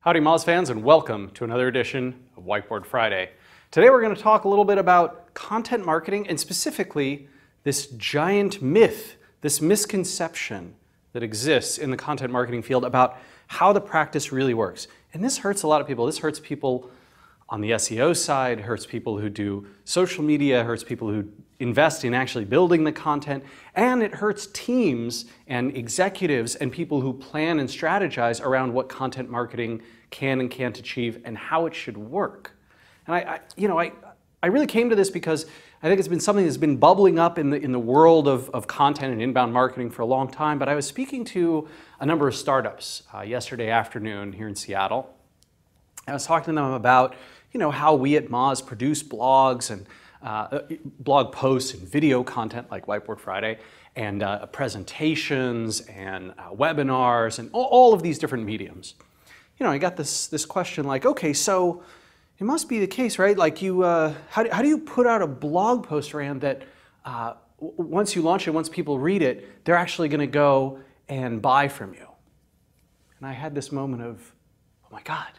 Howdy Moz fans, and welcome to another edition of Whiteboard Friday. Today we're going to talk a little bit about content marketing and specifically this giant myth, this misconception that exists in the content marketing field about how the practice really works. And this hurts a lot of people. This hurts people on the SEO side, hurts people who do social media, hurts people who invest in actually building the content, and it hurts teams and executives and people who plan and strategize around what content marketing can and can't achieve and how it should work. And I really came to this because I think it's been something that's been bubbling up in the world of content and inbound marketing for a long time, but I was speaking to a number of startups yesterday afternoon here in Seattle. I was talking to them about how we at Moz produce blogs and blog posts and video content like Whiteboard Friday and presentations and webinars and all of these different mediums. I got this question like, okay, so it must be the case, right? Like how do you put out a blog post, Rand, that once you launch it, once people read it, they're actually going to go and buy from you? And I had this moment of, oh my God,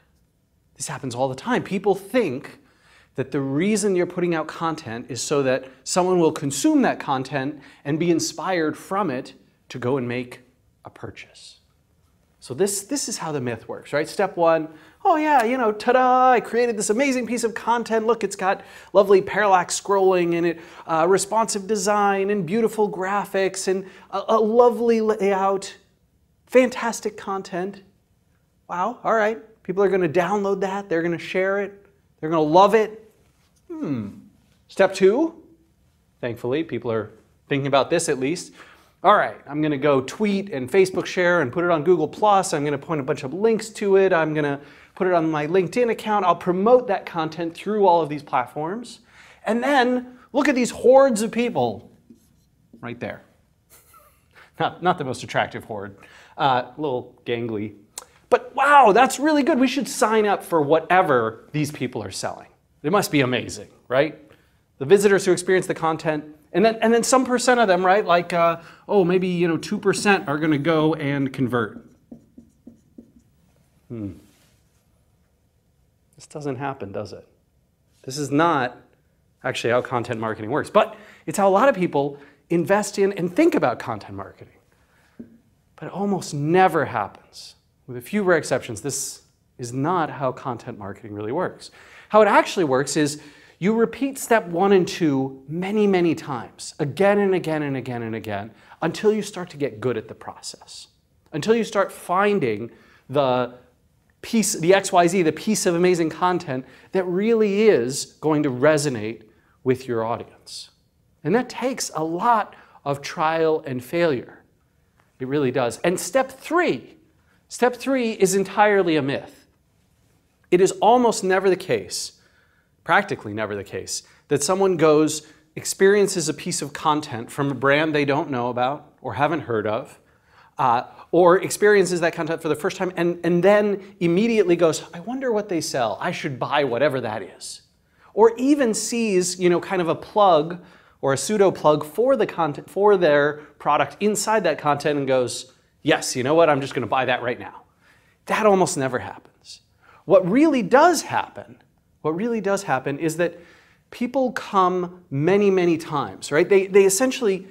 this happens all the time. People think that the reason you're putting out content is so that someone will consume that content and be inspired from it to go and make a purchase. So this is how the myth works, right? Step one, oh yeah, ta-da, I created this amazing piece of content. Look, it's got lovely parallax scrolling in it, responsive design and beautiful graphics and a lovely layout, fantastic content. Wow, all right. People are going to download that. They're going to share it. They're going to love it. Step two, thankfully, people are thinking about this at least. All right, I'm going to go tweet and Facebook share and put it on Google+. I'm going to point a bunch of links to it. I'm going to put it on my LinkedIn account. I'll promote that content through all of these platforms. And then look at these hordes of people right there. Not the most attractive horde, a little gangly. But wow, that's really good. We should sign up for whatever these people are selling. It must be amazing, right? The visitors who experience the content, and then some percent of them, right? Like, maybe 2% are going to go and convert. This doesn't happen, does it? This is not actually how content marketing works, but it's how a lot of people invest in and think about content marketing. But it almost never happens. With a few rare exceptions, this is not how content marketing really works. How it actually works is you repeat step 1 and 2 many, many times, again and again and again and again, until you start to get good at the process. Until you start finding the piece, the XYZ, the piece of amazing content that really is going to resonate with your audience. And that takes a lot of trial and failure. It really does. And step 3 is entirely a myth. It is almost never the case, practically never the case, that someone goes, experiences a piece of content from a brand they don't know about or haven't heard of, or experiences that content for the first time and then immediately goes, I wonder what they sell. I should buy whatever that is. Or even sees, kind of a plug or a pseudo plug for the content, for their product inside that content and goes, yes, you know what, I'm just going to buy that right now. That almost never happens. What really does happen is that people come many, many times, right? They essentially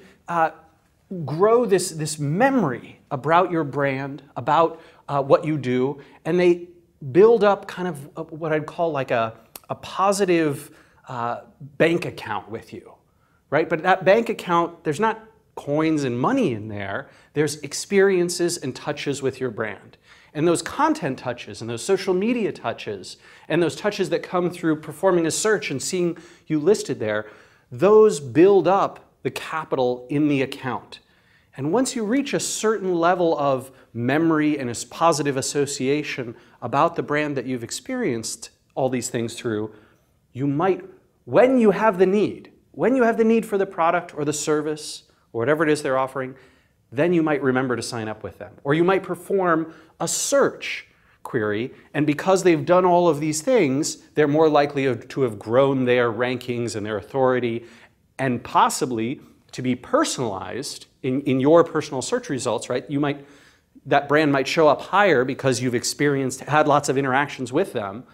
grow this memory about your brand, about what you do, and they build up kind of what I'd call like a positive bank account with you, right? But that bank account, there's not coins and money in there. There's experiences and touches with your brand. And those content touches and those social media touches and those touches that come through performing a search and seeing you listed there, those build up the capital in the account. And once you reach a certain level of memory and a positive association about the brand that you've experienced all these things through, you might, when you have the need for the product or the service or whatever it is they're offering, then you might remember to sign up with them. Or you might perform a search query, and because they've done all of these things, they're more likely to have grown their rankings and their authority, and possibly to be personalized in your personal search results, right? You might that brand might show up higher because you've had lots of interactions with them.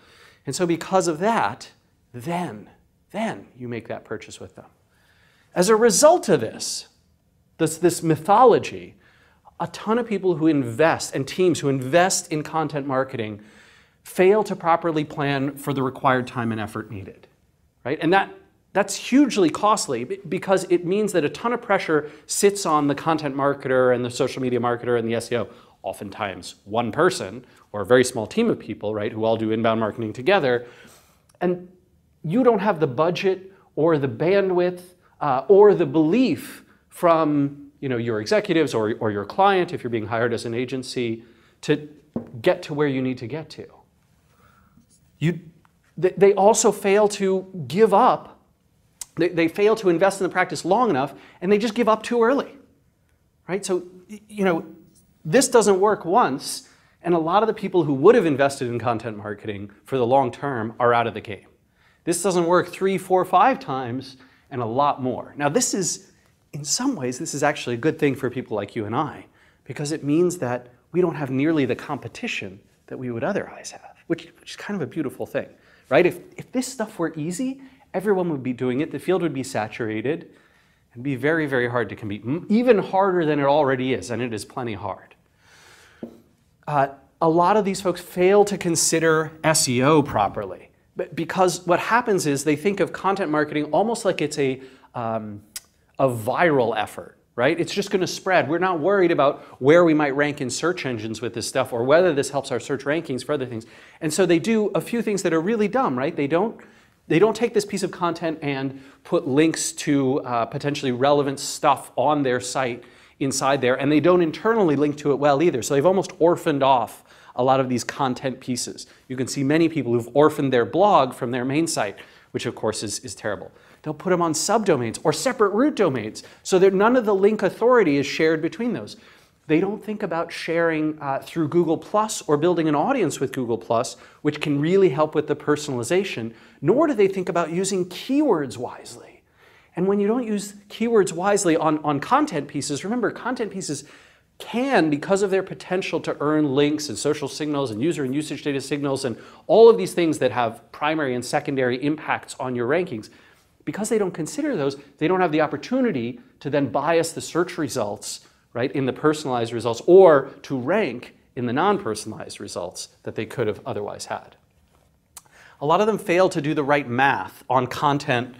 And so because of that, then you make that purchase with them. As a result of this mythology, a ton of people who invest and teams who invest in content marketing fail to properly plan for the required time and effort needed, right? And that's hugely costly because it means that a ton of pressure sits on the content marketer and the social media marketer and the SEO, oftentimes one person or a very small team of people, right, who all do inbound marketing together. And you don't have the budget or the bandwidth or the belief from your executives or your client, if you're being hired as an agency, to get to where you need to get to. They also fail to give up. They fail to invest in the practice long enough, and they just give up too early, right? So, this doesn't work once, and a lot of the people who would have invested in content marketing for the long term are out of the game. This doesn't work 3, 4, 5 times, and a lot more. Now, in some ways, this is actually a good thing for people like you and I, because it means that we don't have nearly the competition that we would otherwise have, which is kind of a beautiful thing, right? If this stuff were easy, everyone would be doing it, the field would be saturated, and be very, very hard to compete, even harder than it already is, and it is plenty hard. A lot of these folks fail to consider SEO properly, because what happens is they think of content marketing almost like it's a viral effort, right? It's just going to spread. We're not worried about where we might rank in search engines with this stuff or whether this helps our search rankings for other things. And so they do a few things that are really dumb, right? They don't take this piece of content and put links to potentially relevant stuff on their site inside there, and they don't internally link to it well either. So they've almost orphaned off a lot of these content pieces. You can see many people who've orphaned their blog from their main site, which of course is terrible. They'll put them on subdomains or separate root domains so that none of the link authority is shared between those. They don't think about sharing through Google Plus or building an audience with Google Plus, which can really help with the personalization, nor do they think about using keywords wisely. And when you don't use keywords wisely on content pieces, remember, content pieces can, because of their potential to earn links and social signals and user and usage data signals and all of these things that have primary and secondary impacts on your rankings, because they don't consider those, they don't have the opportunity to then bias the search results, right, in the personalized results, or to rank in the non-personalized results that they could have otherwise had. A lot of them fail to do the right math on content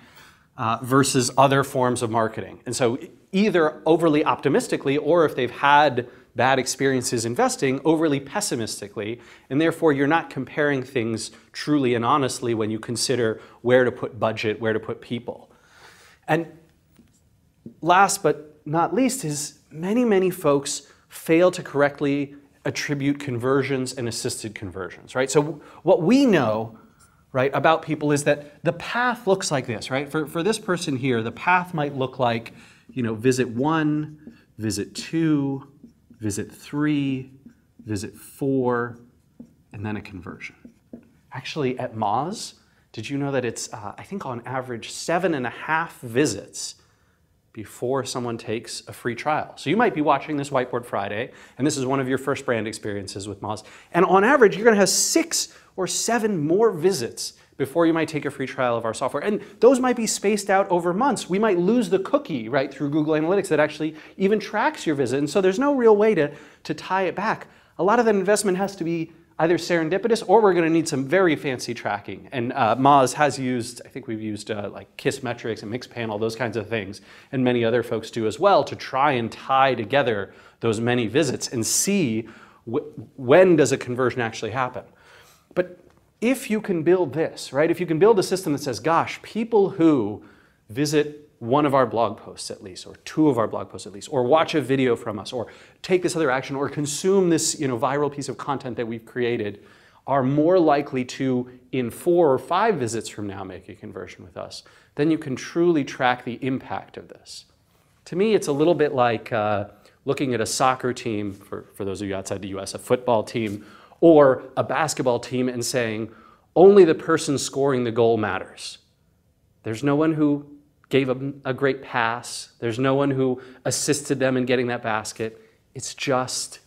versus other forms of marketing. And so either overly optimistically, or if they've had bad experiences investing, overly pessimistically, and therefore you're not comparing things truly and honestly when you consider where to put budget, where to put people. And last but not least is many folks fail to correctly attribute conversions and assisted conversions, right? So what we know, right, about people is that the path looks like this, right? For this person here, the path might look like, visit 1, visit 2, visit 3, visit 4, and then a conversion. Actually, at Moz, did you know that it's, I think on average, 7.5 visits before someone takes a free trial? So you might be watching this Whiteboard Friday, and this is one of your first brand experiences with Moz. And on average, you're going to have 6 or 7 more visits before you might take a free trial of our software. And those might be spaced out over months. We might lose the cookie, right, through Google Analytics that actually even tracks your visit. And so there's no real way to tie it back. A lot of that investment has to be either serendipitous, or we're going to need some very fancy tracking. And Moz has used, I think we've used like Kissmetrics and Mixpanel, those kinds of things, and many other folks do as well, to try and tie together those many visits and see when does a conversion actually happen. But if you can build this, right, if you can build a system that says, gosh, people who visit one of our blog posts at least, or 2 of our blog posts at least, or watch a video from us, or take this other action, or consume this viral piece of content that we've created, are more likely to, in 4 or 5 visits from now, make a conversion with us, then you can truly track the impact of this. To me, it's a little bit like looking at a soccer team, for those of you outside the US, a football team, or a basketball team, and saying, only the person scoring the goal matters. There's no one who gave them a great pass. There's no one who assisted them in getting that basket. It's just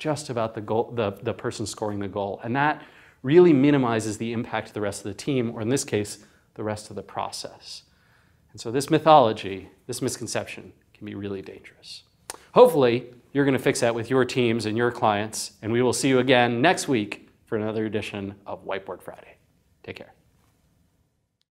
just about the goal, the person scoring the goal. And that really minimizes the impact to the rest of the team, or in this case, the rest of the process. And so this mythology, this misconception, can be really dangerous. Hopefully, you're going to fix that with your teams and your clients, and we will see you again next week for another edition of Whiteboard Friday. Take care.